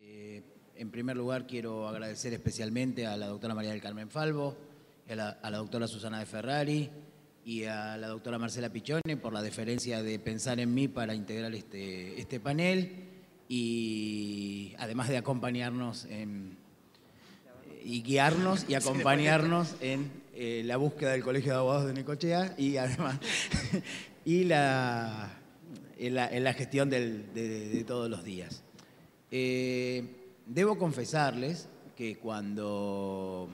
En primer lugar, quiero agradecer especialmente a la doctora María del Carmen Falvo, a la doctora Susana de Ferrari y a la doctora Marcela Pichone por la deferencia de pensar en mí para integrar este panel y además de acompañarnos y guiarnos y acompañarnos en la búsqueda del Colegio de Abogados de Necochea y además y en la gestión de todos los días. Debo confesarles que cuando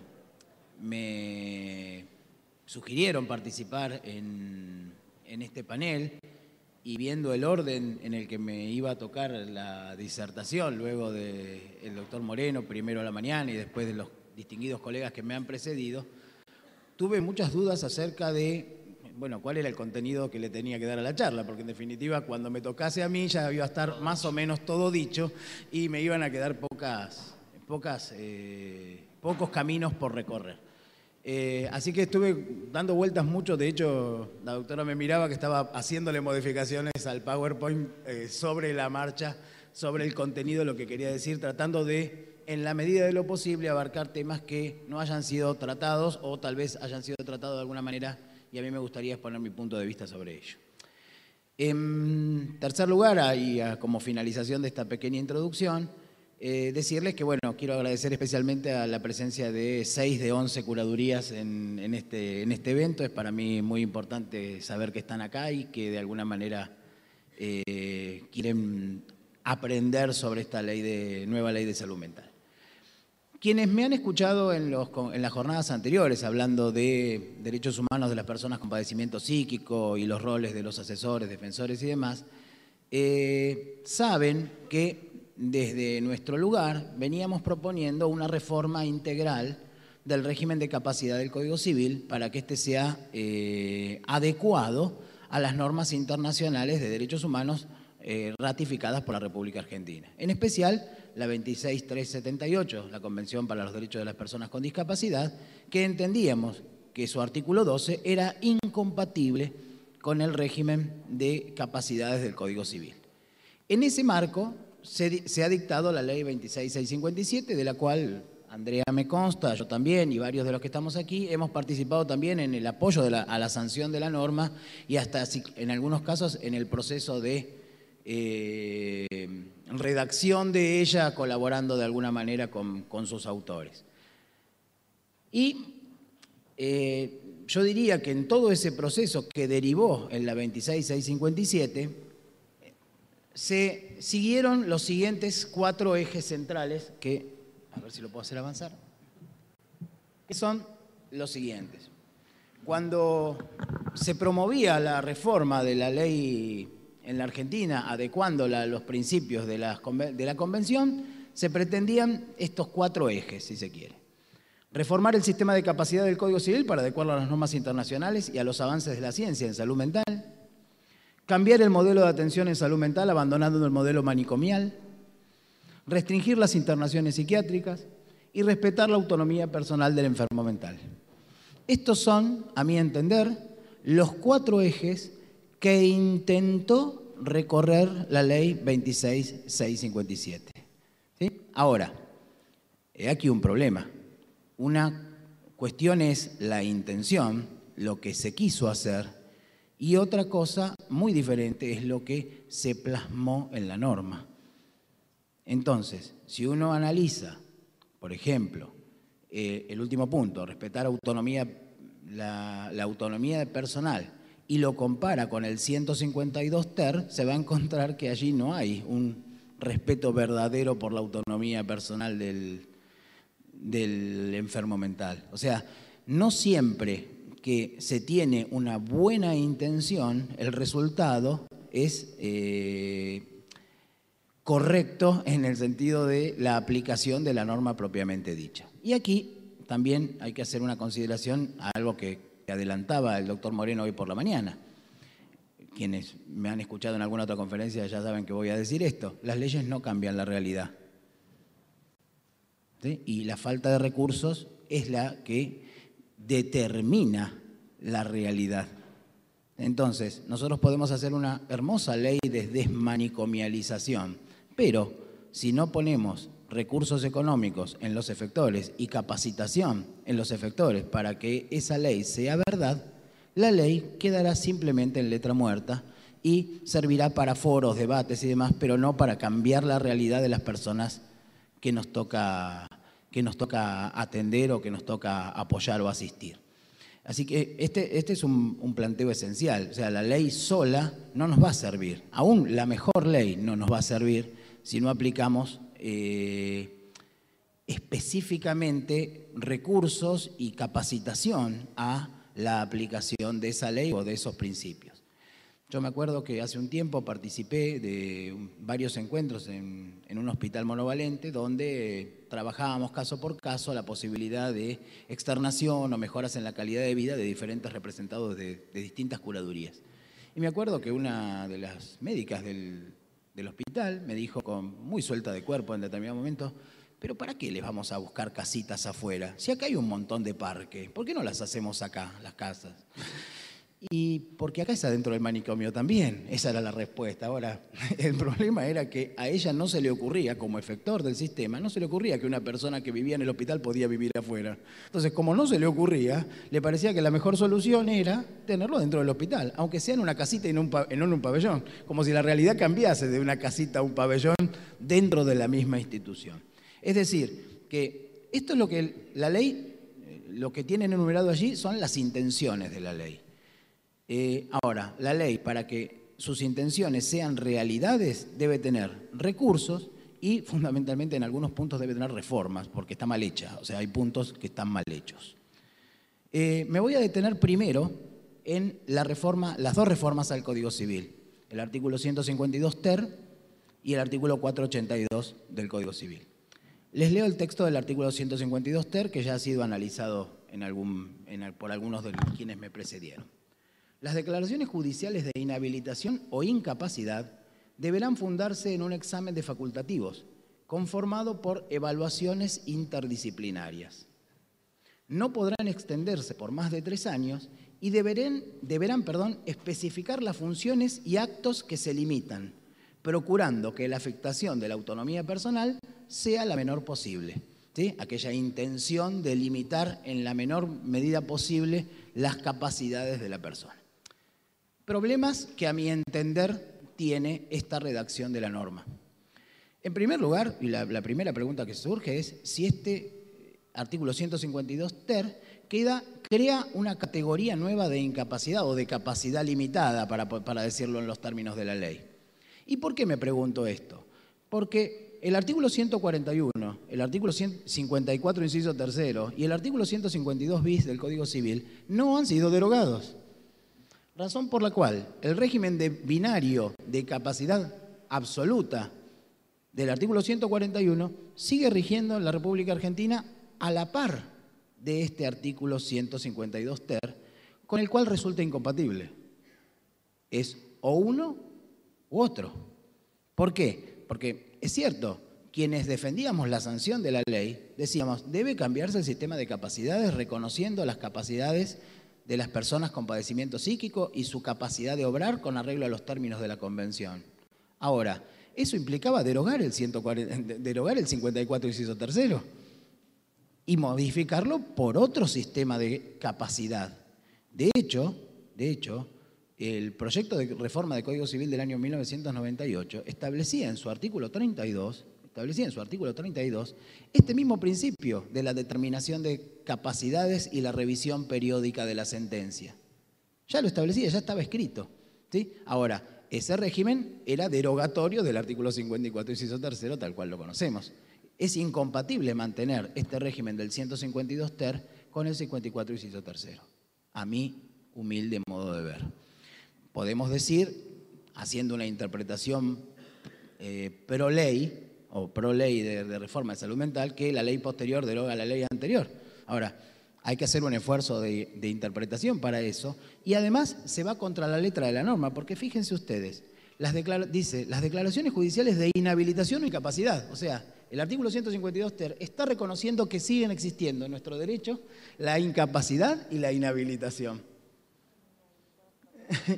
me sugirieron participar en este panel y viendo el orden en el que me iba a tocar la disertación, luego del doctor Moreno, primero a la mañana y después de los distinguidos colegas que me han precedido, tuve muchas dudas acerca de, bueno, cuál era el contenido que le tenía que dar a la charla, porque en definitiva cuando me tocase a mí ya iba a estar más o menos todo dicho y me iban a quedar pocos caminos por recorrer. Así que estuve dando vueltas mucho, de hecho la doctora me miraba que estaba haciéndole modificaciones al PowerPoint sobre la marcha, sobre el contenido de lo que quería decir, tratando de, en la medida de lo posible, abarcar temas que no hayan sido tratados o tal vez hayan sido tratados de alguna manera y a mí me gustaría exponer mi punto de vista sobre ello. En tercer lugar, y como finalización de esta pequeña introducción, decirles que, bueno, quiero agradecer especialmente a la presencia de 6 de 11 curadurías en este evento. Es para mí muy importante saber que están acá y que de alguna manera quieren aprender sobre esta nueva ley de salud mental. Quienes me han escuchado en las jornadas anteriores hablando de derechos humanos de las personas con padecimiento psíquico y los roles de los asesores, defensores y demás, saben que desde nuestro lugar veníamos proponiendo una reforma integral del régimen de capacidad del Código Civil para que éste sea adecuado a las normas internacionales de derechos humanos ratificadas por la República Argentina. En especial, la 26378, la Convención para los Derechos de las Personas con Discapacidad, que entendíamos que su artículo 12 era incompatible con el régimen de capacidades del Código Civil. En ese marco se ha dictado la Ley 26657, de la cual Andrea me consta, yo también y varios de los que estamos aquí, hemos participado también en el apoyo a la sanción de la norma y hasta en algunos casos en el proceso de redacción de ella, colaborando de alguna manera con sus autores. Y yo diría que en todo ese proceso que derivó en la 26657, se siguieron los siguientes 4 ejes centrales que, a ver si lo puedo hacer avanzar, que son los siguientes. Cuando se promovía la reforma de la ley en la Argentina, adecuándola a los principios de la Convención, se pretendían estos 4 ejes, si se quiere. Reformar el sistema de capacidad del Código Civil para adecuarlo a las normas internacionales y a los avances de la ciencia en salud mental. Cambiar el modelo de atención en salud mental abandonando el modelo manicomial. Restringir las internaciones psiquiátricas y respetar la autonomía personal del enfermo mental. Estos son, a mi entender, los 4 ejes que intentó recorrer la ley 26657. ¿Sí? Ahora, he aquí un problema. Una cuestión es la intención, lo que se quiso hacer, y otra cosa muy diferente es lo que se plasmó en la norma. Entonces, si uno analiza, por ejemplo, el último punto, respetar autonomía, la autonomía personal, y lo compara con el 152 ter, se va a encontrar que allí no hay un respeto verdadero por la autonomía personal del enfermo mental. O sea, no siempre que se tiene una buena intención, el resultado es correcto en el sentido de la aplicación de la norma propiamente dicha. Y aquí también hay que hacer una consideración a algo que adelantaba el doctor Moreno hoy por la mañana. Quienes me han escuchado en alguna otra conferencia ya saben que voy a decir esto. Las leyes no cambian la realidad. ¿Sí? Y la falta de recursos es la que determina la realidad. Entonces, nosotros podemos hacer una hermosa ley de desmanicomialización, pero si no ponemos recursos económicos en los efectores y capacitación en los efectores para que esa ley sea verdad, la ley quedará simplemente en letra muerta y servirá para foros, debates y demás, pero no para cambiar la realidad de las personas que nos toca atender o que nos toca apoyar o asistir. Así que este es un planteo esencial. O sea, la ley sola no nos va a servir. Aún la mejor ley no nos va a servir si no aplicamos específicamente recursos y capacitación a la aplicación de esa ley o de esos principios. Yo me acuerdo que hace un tiempo participé de varios encuentros en un hospital monovalente donde trabajábamos caso por caso la posibilidad de externación o mejoras en la calidad de vida de diferentes representados de distintas curadurías. Y me acuerdo que una de las médicas del hospital me dijo muy suelta de cuerpo en determinado momento: ¿pero para qué les vamos a buscar casitas afuera? Si acá hay un montón de parques, ¿por qué no las hacemos acá, las casas? Y porque acá es adentro del manicomio también, esa era la respuesta. Ahora, el problema era que a ella no se le ocurría, como efector del sistema, no se le ocurría que una persona que vivía en el hospital podía vivir afuera. Entonces, como no se le ocurría, le parecía que la mejor solución era tenerlo dentro del hospital, aunque sea en una casita y no en un pabellón, como si la realidad cambiase de una casita a un pabellón dentro de la misma institución. Es decir, que esto es lo que la ley, lo que tienen enumerado allí son las intenciones de la ley. Ahora, la ley, para que sus intenciones sean realidades, debe tener recursos y fundamentalmente en algunos puntos debe tener reformas, porque está mal hecha, o sea, hay puntos que están mal hechos. Me voy a detener primero en las dos reformas al Código Civil, el artículo 152 ter y el artículo 482 del Código Civil. Les leo el texto del artículo 152 ter, que ya ha sido analizado por algunos de quienes me precedieron. Las declaraciones judiciales de inhabilitación o incapacidad deberán fundarse en un examen de facultativos, conformado por evaluaciones interdisciplinarias. No podrán extenderse por más de 3 años y deberán especificar las funciones y actos que se limitan, procurando que la afectación de la autonomía personal sea la menor posible. ¿Sí? Aquella intención de limitar en la menor medida posible las capacidades de la persona. Problemas que a mi entender tiene esta redacción de la norma. En primer lugar, y la primera pregunta que surge es si este artículo 152 ter crea una categoría nueva de incapacidad o de capacidad limitada, para decirlo en los términos de la ley. ¿Y por qué me pregunto esto? Porque el artículo 141, el artículo 154, inciso tercero, y el artículo 152 bis del Código Civil no han sido derogados. Razón por la cual el régimen de binario de capacidad absoluta del artículo 141 sigue rigiendo en la República Argentina a la par de este artículo 152 ter, con el cual resulta incompatible. Es o uno u otro. ¿Por qué? Porque es cierto, quienes defendíamos la sanción de la ley decíamos, debe cambiarse el sistema de capacidades reconociendo las capacidades de las personas con padecimiento psíquico y su capacidad de obrar con arreglo a los términos de la Convención. Ahora, eso implicaba derogar el 54 inciso tercero y modificarlo por otro sistema de capacidad. De hecho, el proyecto de reforma del Código Civil del año 1998 establecía en su artículo 32 este mismo principio de la determinación de capacidades y la revisión periódica de la sentencia. Ya lo establecía, ya estaba escrito, ¿sí? Ahora, ese régimen era derogatorio del artículo 54, inciso tercero, tal cual lo conocemos. Es incompatible mantener este régimen del 152 ter con el 54, inciso tercero, a mi humilde modo de ver. Podemos decir, haciendo una interpretación pro ley, o pro ley de reforma de salud mental, que la ley posterior deroga la ley anterior. Ahora, hay que hacer un esfuerzo de interpretación para eso y además se va contra la letra de la norma, porque fíjense ustedes, dice las declaraciones judiciales de inhabilitación o incapacidad, o sea, el artículo 152 ter está reconociendo que siguen existiendo en nuestro derecho la incapacidad y la inhabilitación.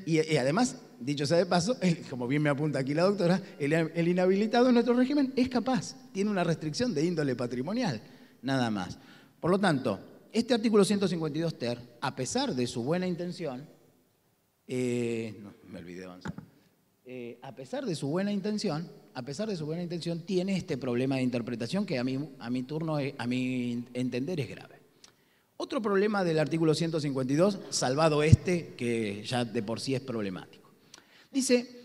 Y además, dicho sea de paso, como bien me apunta aquí la doctora, el inhabilitado en nuestro régimen es capaz, tiene una restricción de índole patrimonial, nada más. Por lo tanto, este artículo 152 ter, a pesar de su buena intención, no, me olvidé de avanzar. A pesar de su buena intención, tiene este problema de interpretación que a mi entender es grave. Otro problema del artículo 152, salvado este, que ya de por sí es problemático. Dice,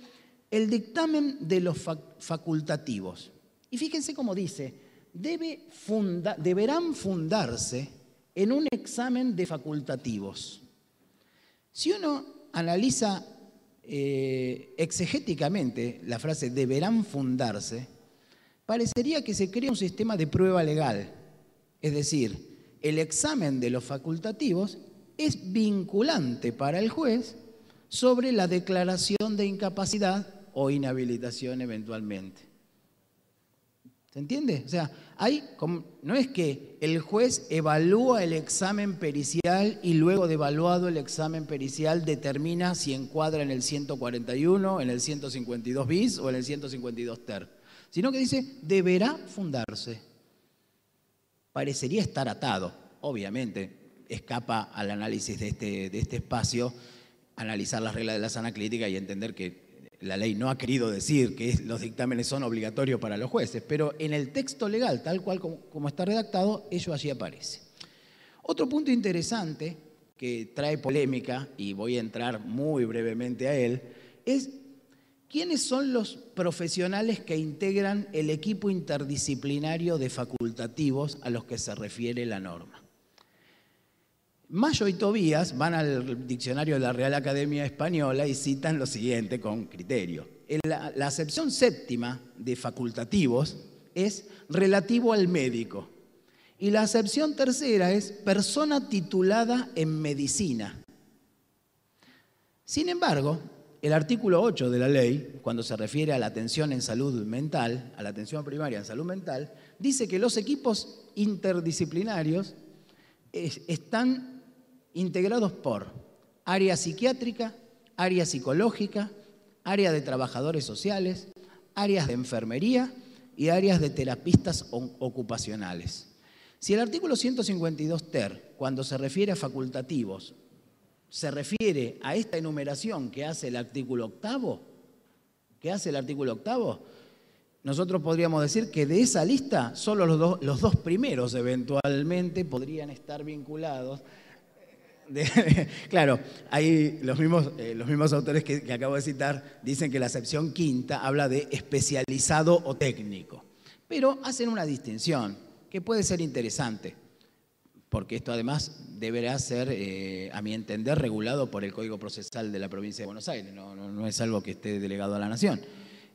el dictamen de los facultativos. Y fíjense cómo dice, deberán fundarse en un examen de facultativos. Si uno analiza exegéticamente la frase deberán fundarse, parecería que se crea un sistema de prueba legal. Es decir, el examen de los facultativos es vinculante para el juez sobre la declaración de incapacidad o inhabilitación eventualmente. ¿Se entiende? O sea, no es que el juez evalúa el examen pericial y luego de evaluado el examen pericial determina si encuadra en el 141, en el 152 bis o en el 152 ter, sino que dice deberá fundarse. Parecería estar atado, obviamente, escapa al análisis de este espacio, analizar las reglas de la sana crítica y entender que la ley no ha querido decir que los dictámenes son obligatorios para los jueces, pero en el texto legal, tal cual como está redactado, ello allí aparece. Otro punto interesante que trae polémica, y voy a entrar muy brevemente a él, es quiénes son los profesionales que integran el equipo interdisciplinario de facultativos a los que se refiere la norma. Mayo y Tobías van al diccionario de la Real Academia Española y citan lo siguiente con criterio. La acepción séptima de facultativos es relativo al médico y la acepción tercera es persona titulada en medicina. Sin embargo, el artículo 8 de la ley, cuando se refiere a la atención en salud mental, a la atención primaria en salud mental, dice que los equipos interdisciplinarios están integrados por área psiquiátrica, área psicológica, área de trabajadores sociales, áreas de enfermería y áreas de terapistas ocupacionales. Si el artículo 152 ter, cuando se refiere a facultativos, se refiere a esta enumeración que hace el artículo octavo, nosotros podríamos decir que de esa lista solo los dos primeros eventualmente podrían estar vinculados. Claro, ahí los mismos autores que acabo de citar dicen que la acepción quinta habla de especializado o técnico, pero hacen una distinción que puede ser interesante, porque esto además deberá ser, a mi entender, regulado por el Código Procesal de la Provincia de Buenos Aires, no es algo que esté delegado a la Nación.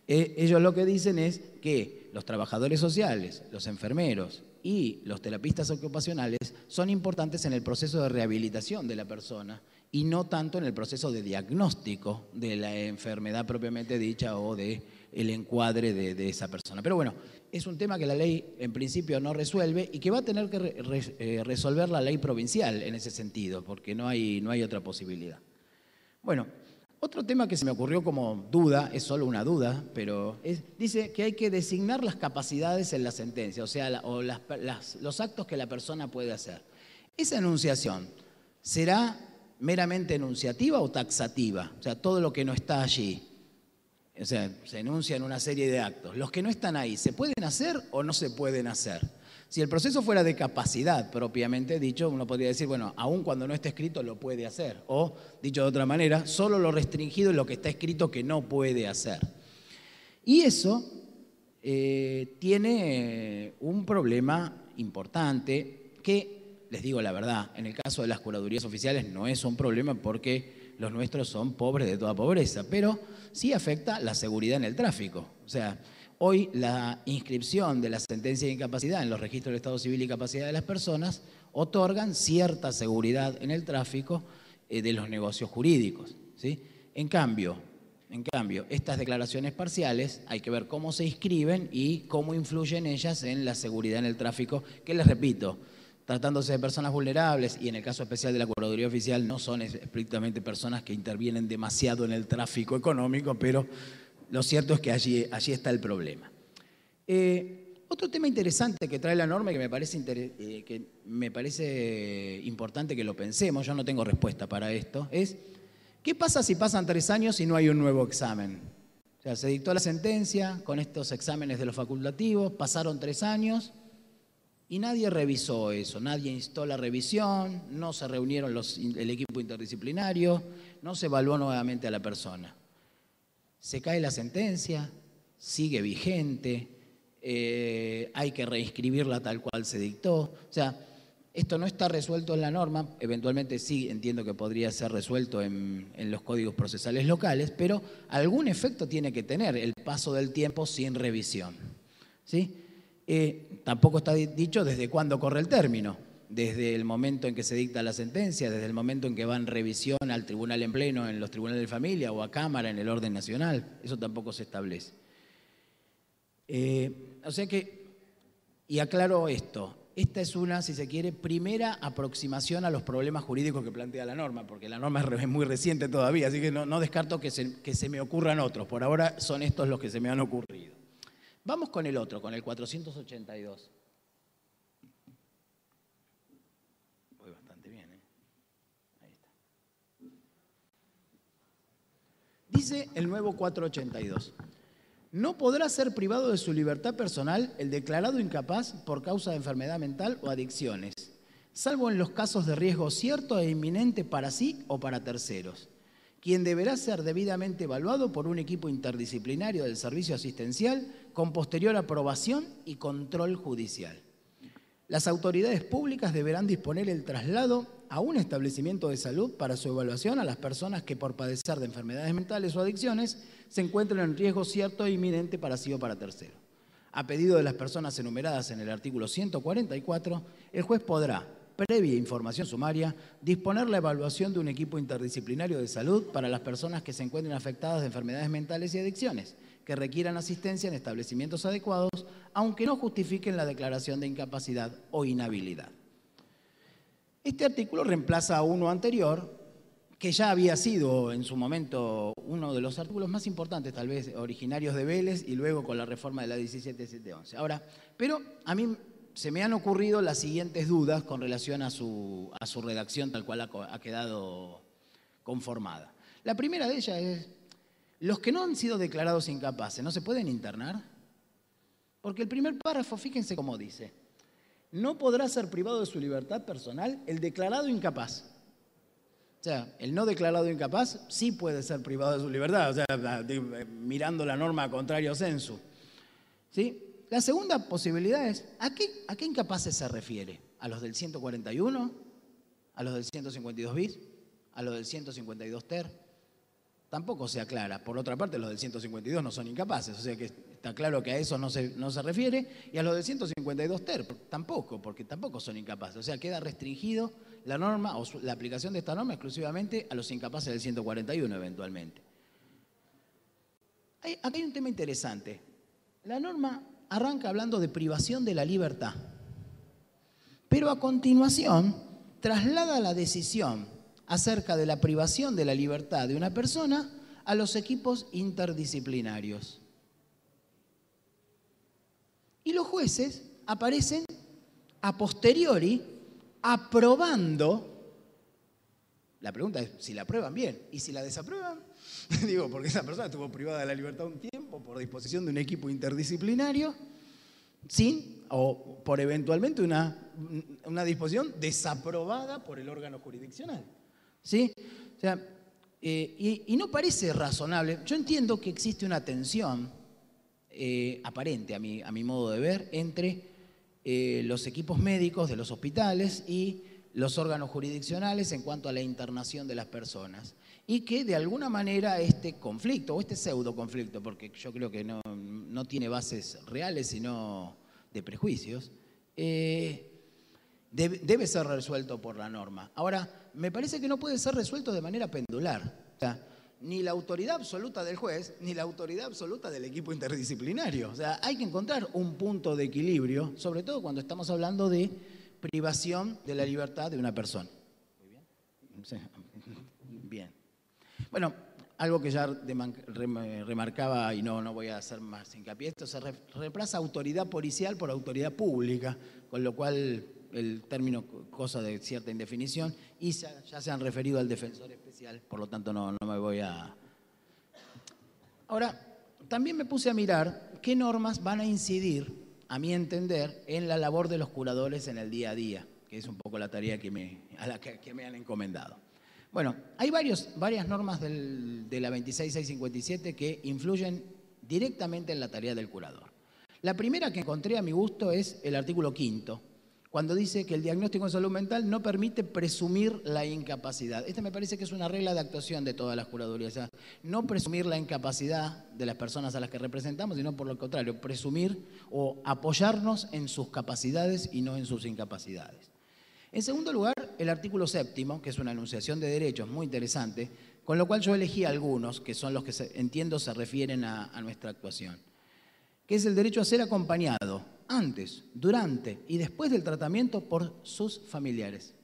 Ellos lo que dicen es que los trabajadores sociales, los enfermeros y los terapistas ocupacionales son importantes en el proceso de rehabilitación de la persona y no tanto en el proceso de diagnóstico de la enfermedad propiamente dicha o del encuadre de esa persona. Pero bueno, es un tema que la ley en principio no resuelve y que va a tener que resolver la ley provincial en ese sentido, porque no hay otra posibilidad. Bueno, otro tema que se me ocurrió como duda, es solo una duda, pero dice que hay que designar las capacidades en la sentencia, o sea, los actos que la persona puede hacer. ¿Esa enunciación será meramente enunciativa o taxativa? O sea, todo lo que no está allí. O sea, se enuncian una serie de actos. Los que no están ahí, ¿se pueden hacer o no se pueden hacer? Si el proceso fuera de capacidad propiamente dicho, uno podría decir, bueno, aun cuando no esté escrito lo puede hacer. O, dicho de otra manera, solo lo restringido es lo que está escrito que no puede hacer. Y eso tiene un problema importante que, les digo la verdad, en el caso de las curadurías oficiales no es un problema porque los nuestros son pobres de toda pobreza, pero sí afecta la seguridad en el tráfico. O sea, hoy la inscripción de la sentencia de incapacidad en los registros del Estado Civil y capacidad de las personas otorgan cierta seguridad en el tráfico de los negocios jurídicos, ¿sí? En cambio, estas declaraciones parciales hay que ver cómo se inscriben y cómo influyen ellas en la seguridad en el tráfico, que les repito, tratándose de personas vulnerables, y en el caso especial de la Curaduría Oficial no son estrictamente personas que intervienen demasiado en el tráfico económico, pero lo cierto es que allí está el problema. Otro tema interesante que trae la norma y que me parece importante que lo pensemos, yo no tengo respuesta para esto, es ¿qué pasa si pasan 3 años y no hay un nuevo examen? O sea, se dictó la sentencia con estos exámenes de los facultativos, pasaron 3 años y nadie revisó eso, nadie instó la revisión, no se reunieron el equipo interdisciplinario, no se evaluó nuevamente a la persona. Se cae la sentencia, sigue vigente, hay que reinscribirla tal cual se dictó. O sea, esto no está resuelto en la norma, eventualmente sí entiendo que podría ser resuelto en los códigos procesales locales, pero algún efecto tiene que tener el paso del tiempo sin revisión, ¿sí? Tampoco está dicho desde cuándo corre el término, desde el momento en que se dicta la sentencia, desde el momento en que va en revisión al tribunal en pleno, en los tribunales de familia o a Cámara en el orden nacional, eso tampoco se establece. O sea que, y aclaro esto, esta es una, si se quiere, primera aproximación a los problemas jurídicos que plantea la norma, porque la norma es muy reciente todavía, así que no descarto que se me ocurran otros. Por ahora son estos los que se me han ocurrido. Vamos con el otro, con el 482. Voy bastante bien, ¿eh? Ahí está. Dice el nuevo 482. No podrá ser privado de su libertad personal el declarado incapaz por causa de enfermedad mental o adicciones, salvo en los casos de riesgo cierto e inminente para sí o para terceros, quien deberá ser debidamente evaluado por un equipo interdisciplinario del servicio asistencial con posterior aprobación y control judicial. Las autoridades públicas deberán disponer el traslado a un establecimiento de salud para su evaluación a las personas que por padecer de enfermedades mentales o adicciones se encuentren en riesgo cierto e inminente para sí o para tercero. A pedido de las personas enumeradas en el artículo 144, el juez podrá, previa información sumaria, disponer la evaluación de un equipo interdisciplinario de salud para las personas que se encuentren afectadas de enfermedades mentales y adicciones, que requieran asistencia en establecimientos adecuados, aunque no justifiquen la declaración de incapacidad o inhabilidad. Este artículo reemplaza a uno anterior, que ya había sido en su momento uno de los artículos más importantes, tal vez originarios de Vélez, y luego con la reforma de la 17711. Ahora, pero a mí se me han ocurrido las siguientes dudas con relación a su redacción tal cual ha quedado conformada. La primera de ellas es, ¿los que no han sido declarados incapaces no se pueden internar? Porque el primer párrafo, fíjense cómo dice, no podrá ser privado de su libertad personal el declarado incapaz. O sea, el no declarado incapaz sí puede ser privado de su libertad, o sea, mirando la norma a contrario sensu. ¿Sí? La segunda posibilidad es, ¿a qué incapaces se refiere? ¿A los del 141? ¿A los del 152 bis? ¿A los del 152 ter? Tampoco se aclara. Por otra parte, los del 152 no son incapaces, o sea que está claro que a eso no se refiere. Y a los del 152 ter tampoco, porque tampoco son incapaces. O sea, queda restringido la norma o la aplicación de esta norma exclusivamente a los incapaces del 141 eventualmente. Acá hay un tema interesante. La norma arranca hablando de privación de la libertad, pero a continuación traslada la decisión acerca de la privación de la libertad de una persona a los equipos interdisciplinarios. Y los jueces aparecen a posteriori aprobando. La pregunta es si la aprueban bien, y si la desaprueban, digo, porque esa persona estuvo privada de la libertad un tiempo por disposición de un equipo interdisciplinario, o por eventualmente una disposición desaprobada por el órgano jurisdiccional. ¿Sí? O sea, y no parece razonable. Yo entiendo que existe una tensión aparente, a mi modo de ver, entre los equipos médicos de los hospitales y los órganos jurisdiccionales en cuanto a la internación de las personas. Y que de alguna manera este conflicto, o este pseudo conflicto, porque yo creo que no tiene bases reales, sino de prejuicios, debe ser resuelto por la norma. Ahora, me parece que no puede ser resuelto de manera pendular. O sea, ni la autoridad absoluta del juez, ni la autoridad absoluta del equipo interdisciplinario. O sea, hay que encontrar un punto de equilibrio, sobre todo cuando estamos hablando de privación de la libertad de una persona. Muy bien. Sí. Bien. Bueno, algo que ya remarcaba y no voy a hacer más hincapié, esto se reemplaza autoridad policial por autoridad pública, con lo cual el término cosa de cierta indefinición, y ya se han referido al defensor especial, por lo tanto no me voy a... Ahora, también me puse a mirar qué normas van a incidir, a mi entender, en la labor de los curadores en el día a día, que es un poco la tarea que me han encomendado. Bueno, hay varias normas de la 26657 que influyen directamente en la tarea del curador. La primera que encontré a mi gusto es el artículo 5, cuando dice que el diagnóstico de salud mental no permite presumir la incapacidad. Esta me parece que es una regla de actuación de todas las curadurías. O sea, no presumir la incapacidad de las personas a las que representamos, sino por lo contrario, presumir o apoyarnos en sus capacidades y no en sus incapacidades. En segundo lugar, el artículo 7, que es una enunciación de derechos muy interesante, con lo cual yo elegí algunos, que son los que entiendo se refieren a nuestra actuación, que es el derecho a ser acompañado antes, durante y después del tratamiento por sus familiares.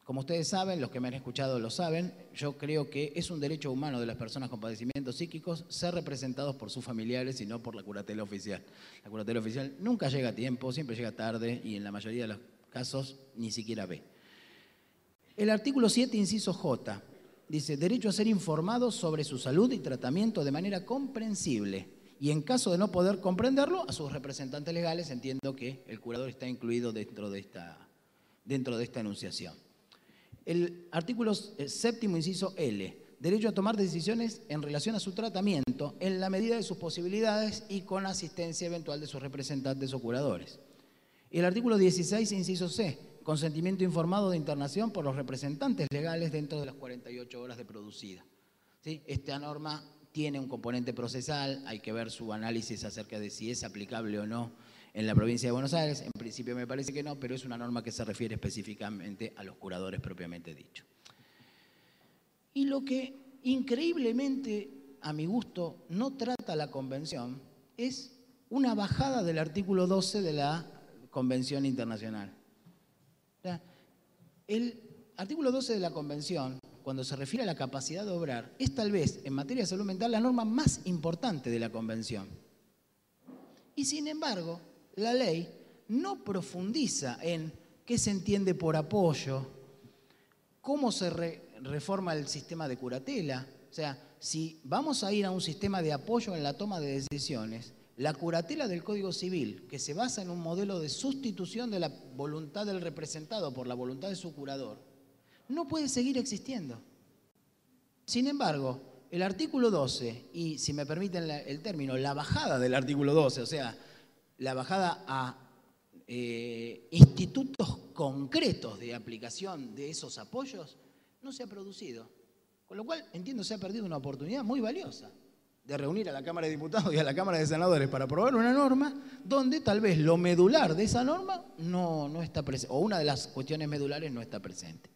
Como ustedes saben, los que me han escuchado lo saben, yo creo que es un derecho humano de las personas con padecimientos psíquicos ser representados por sus familiares y no por la curatela oficial. La curatela oficial nunca llega a tiempo, siempre llega tarde y en la mayoría de los casos ni siquiera ve. El artículo 7, inciso J, dice: derecho a ser informado sobre su salud y tratamiento de manera comprensible y en caso de no poder comprenderlo, a sus representantes legales. Entiendo que el curador está incluido dentro de esta enunciación. El artículo 7, inciso L, derecho a tomar decisiones en relación a su tratamiento en la medida de sus posibilidades y con asistencia eventual de sus representantes o curadores. El artículo 16, inciso C, consentimiento informado de internación por los representantes legales dentro de las 48 horas de producida. ¿Sí? Esta norma tiene un componente procesal, hay que ver su análisis acerca de si es aplicable o no en la provincia de Buenos Aires. En principio me parece que no, pero es una norma que se refiere específicamente a los curadores propiamente dicho. Y lo que increíblemente, a mi gusto, no trata la Convención es una bajada del artículo 12 de la Convención Internacional. O sea, el artículo 12 de la Convención, cuando se refiere a la capacidad de obrar, es tal vez, en materia de salud mental, la norma más importante de la Convención. Y sin embargo, la ley no profundiza en qué se entiende por apoyo, cómo se reforma el sistema de curatela. O sea, si vamos a ir a un sistema de apoyo en la toma de decisiones, la curatela del Código Civil, que se basa en un modelo de sustitución de la voluntad del representado por la voluntad de su curador, no puede seguir existiendo. Sin embargo, el artículo 12, y si me permiten el término, la bajada del artículo 12, o sea, la bajada a institutos concretos de aplicación de esos apoyos, no se ha producido. Con lo cual, entiendo, se ha perdido una oportunidad muy valiosa de reunir a la Cámara de Diputados y a la Cámara de Senadores para aprobar una norma donde tal vez lo medular de esa norma no está presente, o una de las cuestiones medulares no está presente.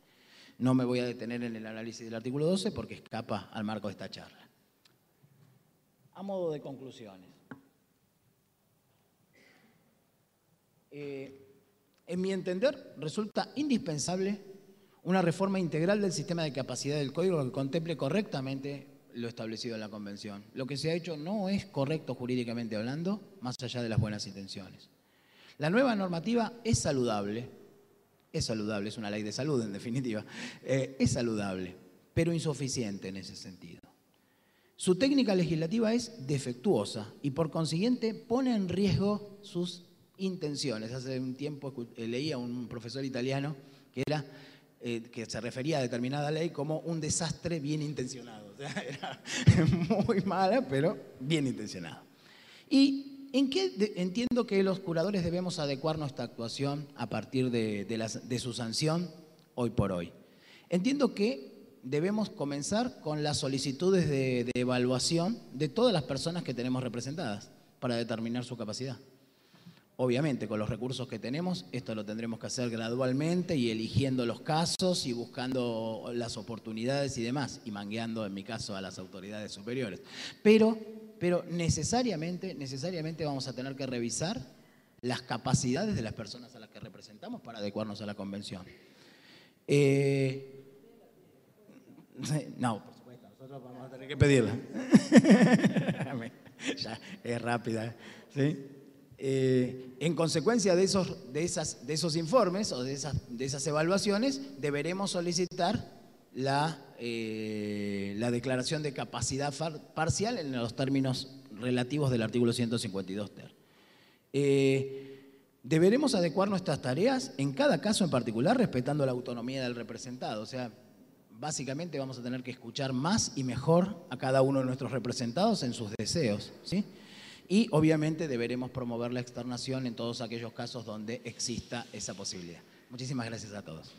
No me voy a detener en el análisis del artículo 12 porque escapa al marco de esta charla. A modo de conclusiones. En mi entender, resulta indispensable una reforma integral del sistema de capacidad del Código que contemple correctamente lo establecido en la Convención. Lo que se ha hecho no es correcto jurídicamente hablando, más allá de las buenas intenciones. La nueva normativa es saludable, es una ley de salud en definitiva, es saludable, pero insuficiente en ese sentido. Su técnica legislativa es defectuosa y por consiguiente pone en riesgo sus intenciones. Hace un tiempo leía a un profesor italiano que se refería a determinada ley como un desastre bien intencionado. O sea, era muy mala, pero bien intencionada. ¿Y en qué entiendo que los curadores debemos adecuar nuestra actuación a partir de su sanción hoy por hoy? Entiendo que debemos comenzar con las solicitudes de evaluación de todas las personas que tenemos representadas para determinar su capacidad. Obviamente, con los recursos que tenemos, esto lo tendremos que hacer gradualmente y eligiendo los casos y buscando las oportunidades y demás, y mangueando, en mi caso, a las autoridades superiores. Pero necesariamente vamos a tener que revisar las capacidades de las personas a las que representamos para adecuarnos a la convención. No, por supuesto, nosotros vamos a tener que pedirla. Ya, es rápida, ¿sí? En consecuencia de esos informes o de esas evaluaciones, deberemos solicitar la declaración de capacidad parcial en los términos relativos del artículo 152 ter. Deberemos adecuar nuestras tareas en cada caso en particular respetando la autonomía del representado. O sea, básicamente vamos a tener que escuchar más y mejor a cada uno de nuestros representados en sus deseos, ¿sí? Y obviamente deberemos promover la externación en todos aquellos casos donde exista esa posibilidad. Muchísimas gracias a todos.